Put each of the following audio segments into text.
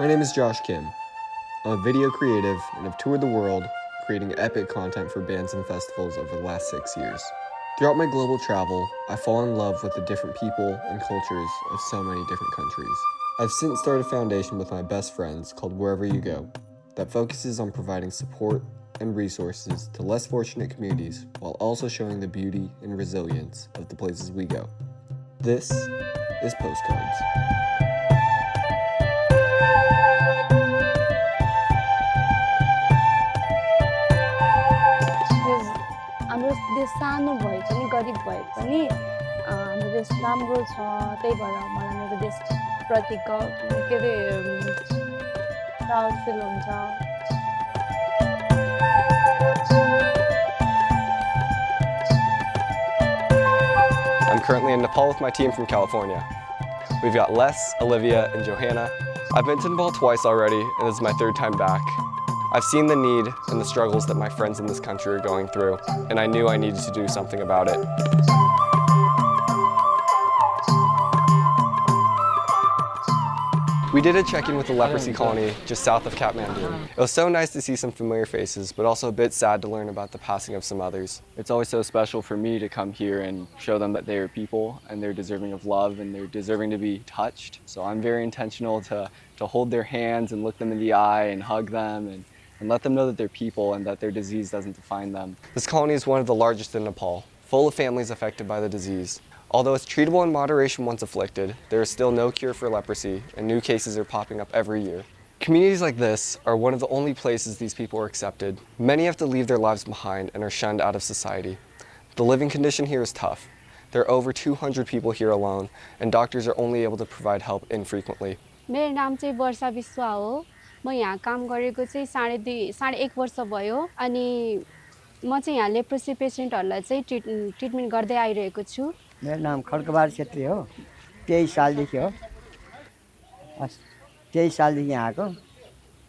My name is Josh Kim. I'm a video creative and have toured the world creating epic content for bands and festivals over the last 6 years. Throughout my global travel, I've fallen in love with the different people and cultures of so many different countries. I've since started a foundation with my best friends called Wherever You Go that focuses on providing support and resources to less fortunate communities while also showing the beauty and resilience of the places we go. This is Postcards. हाम्रो देश सानो भए पनि गरिब भए पनि हाम्रो देश राम्रो छ त्यही भएर मलाई मेरो देशप्रतिको के अरे प्राउड फिल हुन्छ I'm currently in Nepal with my team from California. We've got Les, Olivia, and Johanna. I've been to Nepal twice already, and this is my third time back. I've seen the need and the struggles that my friends in this country are going through, and I knew I needed to do something about it. We did a check-in with the leprosy colony just south of Kathmandu. It was so nice to see some familiar faces, but also a bit sad to learn about the passing of some others. It's always so special for me to come here and show them that they are people and they're deserving of love and they're deserving to be touched. So I'm very intentional to hold their hands and look them in the eye and hug them and let them know that they're people and that their disease doesn't define them. This colony is one of the largest in Nepal, full of families affected by the disease. Although it's treatable in moderation once afflicted, there is still no cure for leprosy, and new cases are popping up every year. Communities like this are one of the only places these people are accepted. Many have to leave their lives behind and are shunned out of society. The living condition here is tough. There are over 200 people here alone, and doctors are only able to provide help infrequently. मेरो नाम चाहिँ वर्षा विश्वा हो म यहाँ काम गरेको चाहिँ साढे एक वर्ष भयो अनि म चाहिँ यहाँ लेप्रोसी पेशेन्टहरुलाई चाहिँ ट्रिटमेन्ट गर्दै आइरहेको छु मेरो नाम खड्कबहादुर छेत्री हो 23 सालदेखि हो 23 सालदेखि यहाँ आएको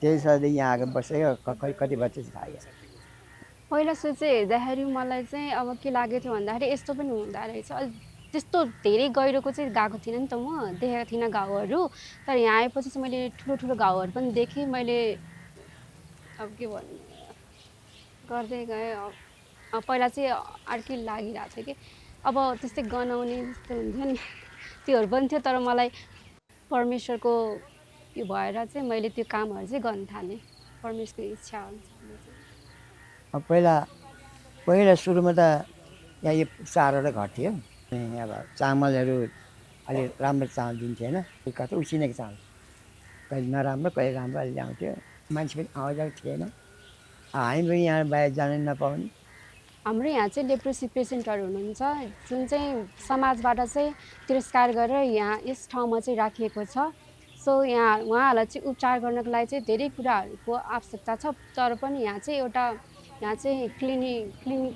23 सालदेखि यहाँ आएको बसेको कति वर्ष थाहा छैन पहिला सोचे हेर्दाखेरि मलाई चाहिँ अब के लाग्यो थियो भन्दाखेरि यस्तो पनि हुँदा रहेछ त्यस्तो धेरै गहिरोको चाहिँ गएको थिएन नि त म देखेको थिएन घाउहरू तर यहाँ आएपछि चाहिँ मैले ठुलो ठुलो घाउहरू पनि देखेँ मैले अब के भन्नु गर्दै गए पहिला चाहिँ अर्कै लागिरहेको थियो कि अब त्यस्तै गनाउने जस्तो हुन्थ्यो नि त्योहरू पनि थियो तर मलाई परमेश्वरको यो भएर चाहिँ मैले त्यो कामहरू चाहिँ गर्न थालेँ परमेश्वरको इच्छा हुन्छ पहिला सुरुमा त यहाँ यो चारोवटा घर थियो अब चामलहरू अलि राम्रो चामल दिन्थेन कतै उसिनेको चामल कहिले नराम्रो कहिले राम्रो अलि ल्याउँथ्यो मान्छे पनि आवाज थिएन हामी पनि यहाँ बाहिर जान नपाउने हाम्रो यहाँ चाहिँ लेप्रोसी पेशेन्टहरू हुनुहुन्छ जुन चाहिँ समाजबाट चाहिँ तिरस्कार गरेर यहाँ यस ठाउँमा चाहिँ राखिएको छ सो यहाँ उहाँहरूलाई चाहिँ उपचार गर्नको लागि चाहिँ धेरै कुराहरूको आवश्यकता छ तर पनि यहाँ चाहिँ क्लिनिक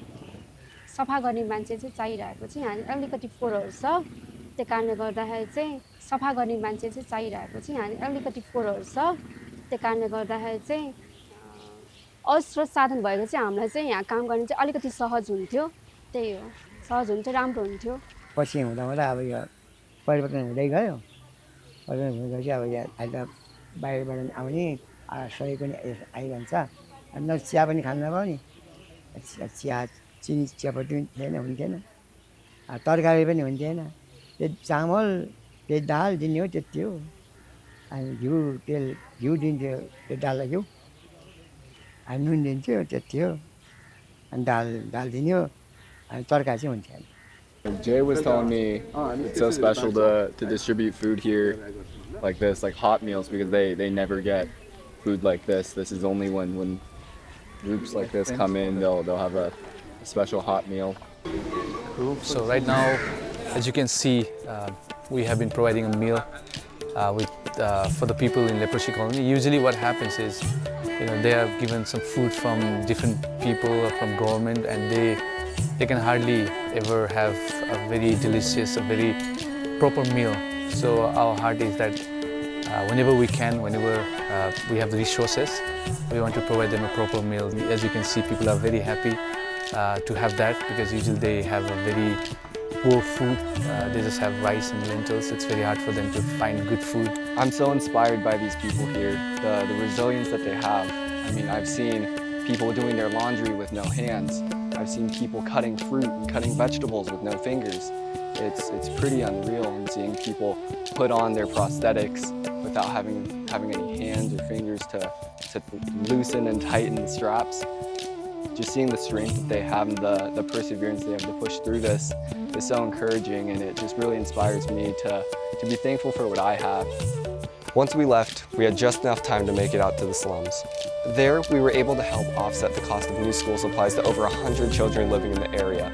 सफा गर्ने मान्छे चाहिँ चाहिरहेको छ यहाँ अलिकति फोहोरहरू छ त्यो कारणले गर्दाखेरि चाहिँ सफा गर्ने मान्छे चाहिँ चाहिरहेको छ यहाँ अलिकति फोहोरहरू छ त्यो कारणले गर्दाखेरि चाहिँ अस्रोत साधन भएको चाहिँ हामीलाई चाहिँ यहाँ काम गर्ने चाहिँ अलिकति सहज हुन्थ्यो त्यही हो सहज हुन्थ्यो राम्रो हुन्थ्यो पछि हुँदा अब यो परिवर्तन हुँदै गयो परिवर्तन हुँदैपछि अब यहाँ अहिले बाहिरबाट आउने सहयोग पनि आइरहन्छ न चिया पनि खान नपाउने चिया चिनी चियापत्ती पनि थिएन हुन्थेन तरकारी पनि हुन्थेन त्यो चामल त्यो दाल दिने हो त्यति हो अनि घिउ दिन्थ्यो त्यो दाललाई घिउ अनि नुन दिन्थ्यो त्यति हो अनि दाल दिने हो अनि तरकारी चाहिँ हुन्थेन Jay was telling me it's so special to distribute food here like this, like hot meals, because they never get food like this. This is only when groups like this come in, they'll have a special hot meal. Cool. So right now, as you can see, we have been providing a meal for the people in Leprosy colony. Usually what happens is, they are given some food from different people or from government, and they can hardly ever have a very delicious, a very proper meal. So our heart is that whenever we can, whenever we have the resources, we want to provide them a proper meal. As you can see, people are very happy to have that, because usually they have a very poor food. They just have rice and lentils. It's very hard for them to find good food. I'm so inspired by these people here, the resilience that they have. I mean, I've seen people doing their laundry with no hands. I've seen people cutting fruit and cutting vegetables with no fingers. It's pretty unreal, and seeing people put on their prosthetics without having any hands or fingers to loosen and tighten the straps. Just seeing the strength that they have and the perseverance they have to push through this is so encouraging, and it just really inspires me to be thankful for what I have. Once we left, we had just enough time to make it out to the slums. There, we were able to help offset the cost of new school supplies to over 100 children living in the area.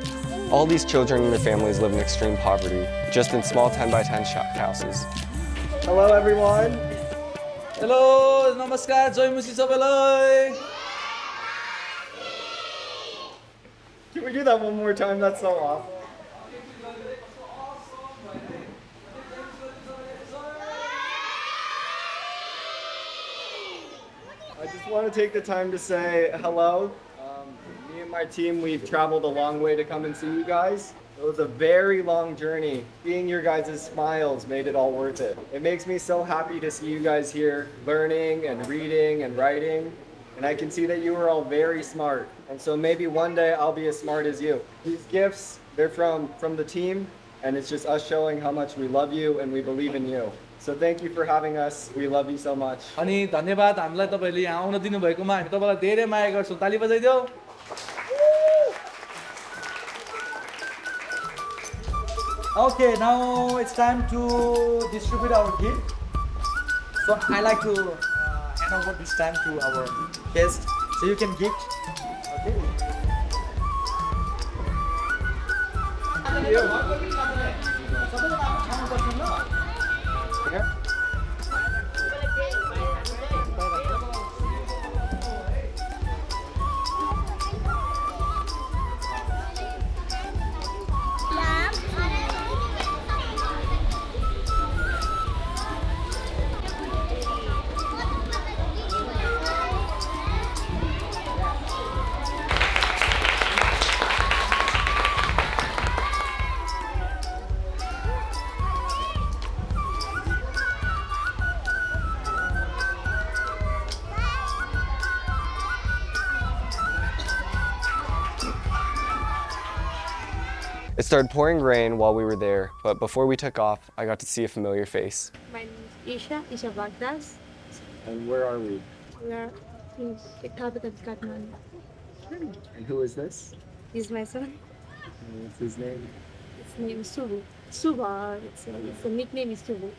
All these children and their families live in extreme poverty, just in small 10 by 10 houses. Hello everyone. Hello, namaskar, joymusi sabalai. Can we do that one more time? That's so awesome. I just want to take the time to say hello. Me and my team, we've traveled a long way to come and see you guys. It was a very long journey. Seeing your guys' smiles made it all worth it. It makes me so happy to see you guys here learning and reading and writing. And I can see that you are all very smart. And so maybe one day I'll be as smart as you. These gifts, they're from the team, and it's just us showing how much we love you and we believe in you. So thank you for having us. We love you so much. अनि धन्यवाद हामीलाई तपाईहरुले यहाँ आउन दिनु भएकोमा हामी तपाईलाई धेरै माया गर्छौं ताली बजाइदेऊ Okay, now it's time to distribute our gift. So I like to hand over this time to our guest so you can gift. Okay. Here. It started pouring rain while we were there, but before we took off, I got to see a familiar face. My name is Isha Bagdas. And where are we? We are in the capital of Kathmandu. And who is this? He's my son. And what's his name? His name is Subu. Suba, it's a nickname is Subu.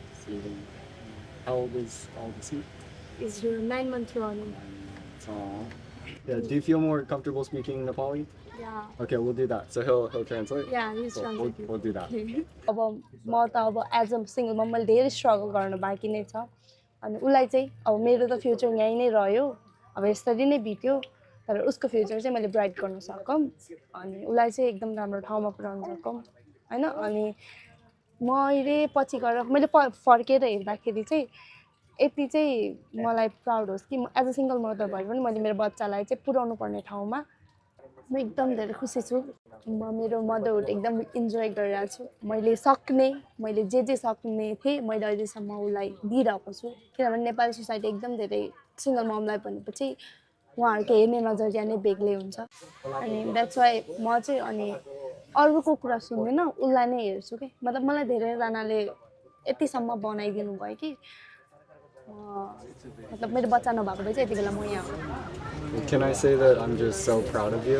How old is he? He's 9 months running. Yeah, do you feel more comfortable speaking Nepali? Yeah. Okay, we'll do that. So he'll translate? Yeah, he's Cool. translating. We'll do that. अब म त अब as a single मम मैले धेरै struggle गर्न बाँकी नै छ अनि उसलाई चाहिँ अब मेरो त फ्युचर यहीँ नै रह्यो अब यसरी नै बित्यो तर उसको फ्युचर चाहिँ मैले ब्राइट गर्न सकौँ अनि उसलाई चाहिँ एकदम राम्रो ठाउँमा पुऱ्याउन सकौँ हैन अनि मैले पछि गएर मैले फर्केर हेर्दाखेरि चाहिँ यति चाहिँ मलाई प्राउड होस् कि एज अ सिङ्गल मदर भए पनि मैले मेरो बच्चालाई चाहिँ पुऱ्याउनु पर्ने ठाउँमा म एकदम धेरै खुसी छु म मेरो मदरहुड एकदम इन्जोय गरिरहेको छु मैले जे सक्ने थिएँ मैले अहिलेसम्म उसलाई दिइरहेको छु किनभने नेपाली सोसाइटी एकदम धेरै सिङ्गल ममलाई भनेपछि उहाँहरूको हेर्ने नजरिया नै बेग्लै हुन्छ अनि द्याट्स वाइ म चाहिँ अनि अरूको कुरा सुन्दिनँ उसलाई नै हेर्छु कि मतलब मलाई धेरैजनाले यतिसम्म बनाइदिनु भयो कि मतलब मेरो बच्चा नभएको भए चाहिँ यति बेला म यहाँ आउँ Can I say that I'm just so proud of you?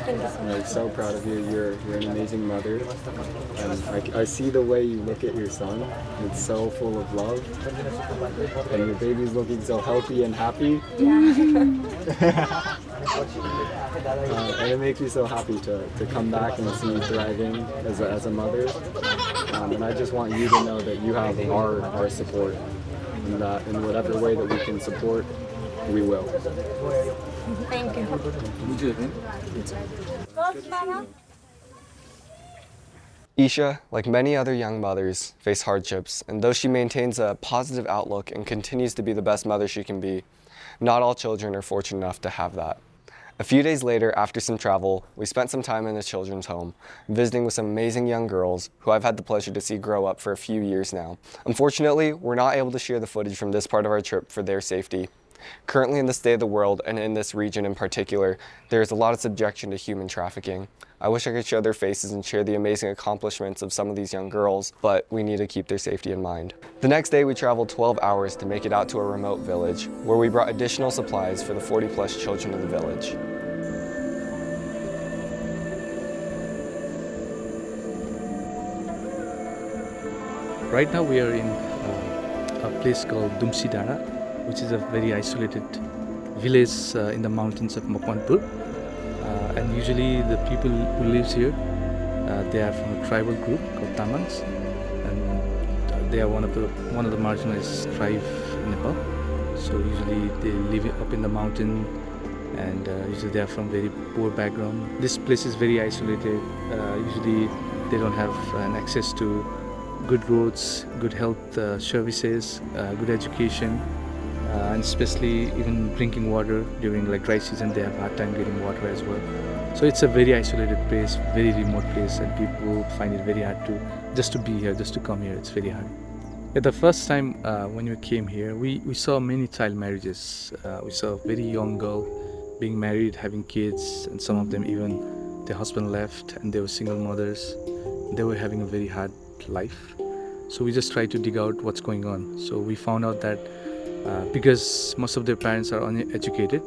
Thank you so much. I'm so proud of you. You're an amazing mother. And I see the way you look at your son. It's so full of love. And your baby's looking so healthy and happy. And it makes me so happy to come back and see you thriving as a mother. And I just want you to know that you have our support. And that in whatever way that we can support, we will. Thank you. Isha, like many other young mothers, face hardships, and though she maintains a positive outlook and continues to be the best mother she can be, not all children are fortunate enough to have that. A few days later, after some travel, we spent some time in a children's home, visiting with some amazing young girls who I've had the pleasure to see grow up for a few years now. Unfortunately, we're not able to share the footage from this part of our trip for their safety. Currently in this state of the world, and in this region in particular, there is a lot of subjection to human trafficking. I wish I could show their faces and share the amazing accomplishments of some of these young girls, but we need to keep their safety in mind. The next day we traveled 12 hours to make it out to a remote village, where we brought additional supplies for the 40+ children of the village. Right now we are in a place called Dumsidara, which is a very isolated village in the mountains of Mopwanpur. And usually the people who lives here, they are from a tribal group called Tamangs, and they are one of the marginalized tribe in Nepal. So usually they live up in the mountain, and usually they are from very poor background. This place is very isolated. Usually they don't have access to good roads, good health services, good education, and especially even drinking water during like dry season. They have a hard time getting water as well. So it's a very isolated place, very remote place, and people find it very hard to be here, just to come here. It's very hard. Yeah, the first time when we came here, we saw many child marriages. We saw a very young girl being married, having kids, and some of them even their husband left and they were single mothers. They were having a very hard life. So we just tried to dig out what's going on. So we found out that because most of their parents are uneducated,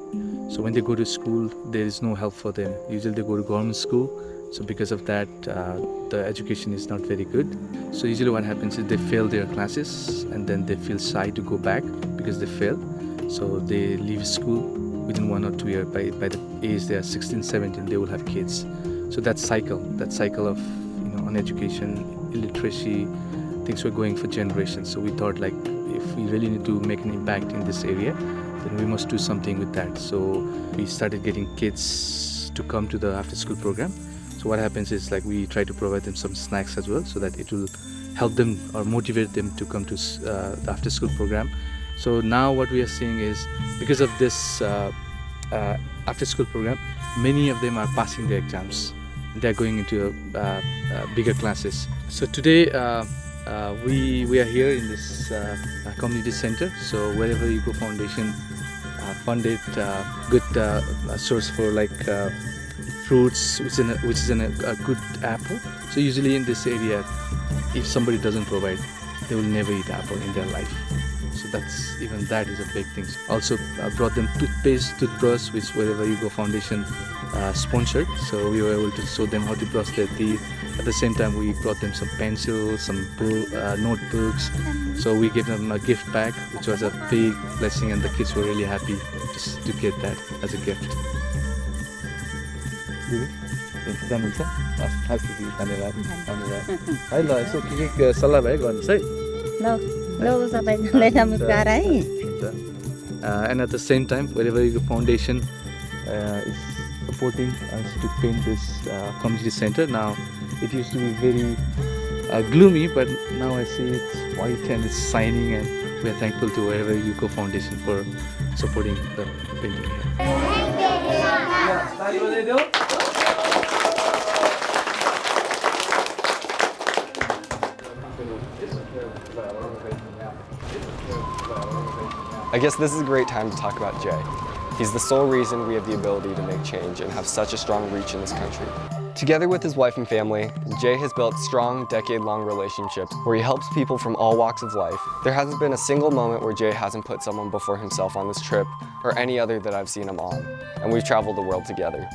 so when they go to school, there is no help for them. Usually they go to government school. So because of that, the education is not very good. So usually what happens is they fail their classes and then they feel shy to go back because they failed. So they leave school within 1 or 2 years. By the age they are 16, 17, they will have kids. So that cycle of uneducation, illiteracy, things were going for generations. So we thought like if we really need to make an impact in this area, then we must do something with that. So we started getting kids to come to the after school program. So what happens is like we try to provide them some snacks as well, so that it will help them or motivate them to come to the after school program. So now what we are seeing is because of this after school program, many of them are passing their exams. They're going into bigger classes. So today we are here in this community center. So Wherever You Go Foundation funded good source for like fruits, which is a good apple. So usually in this area, if somebody doesn't provide, they will never eat apple in their life. So that is a big thing. Also brought them toothpaste, toothbrush, which Wherever You Go Foundation sponsored. So we were able to show them how to brush their teeth. At the same time, we brought them some pencils, some notebooks. So we gave them a gift bag, which was a big blessing, and the kids were really happy just to get that as a gift. And at the same time, Wherever You Go Foundation is supporting us to paint this community center. Now, it used to be very gloomy, but now I see it's white and it's shining, and we are thankful to Wherever You Go Foundation for supporting the painting here. I guess this is a great time to talk about Jay. He's the sole reason we have the ability to make change and have such a strong reach in this country. Together with his wife and family, Jay has built strong, decade-long relationships where he helps people from all walks of life. There hasn't been a single moment where Jay hasn't put someone before himself on this trip, or any other that I've seen him on, and we've traveled the world together.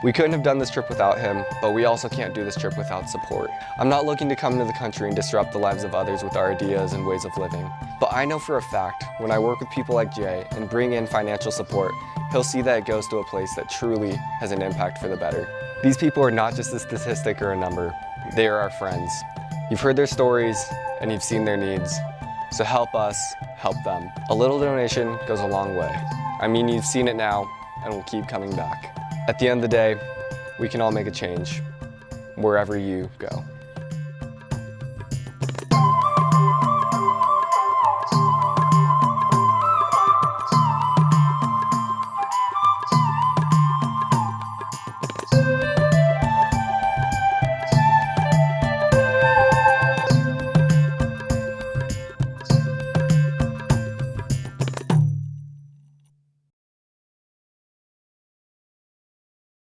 We couldn't have done this trip without him, but we also can't do this trip without support. I'm not looking to come to the country and disrupt the lives of others with our ideas and ways of living. But I know for a fact, when I work with people like Jay and bring in financial support, he'll see that it goes to a place that truly has an impact for the better. These people are not just a statistic or a number, they are our friends. You've heard their stories and you've seen their needs. So help us, help them. A little donation goes a long way. I mean, you've seen it now and we'll keep coming back. At the end of the day, we can all make a change, wherever you go.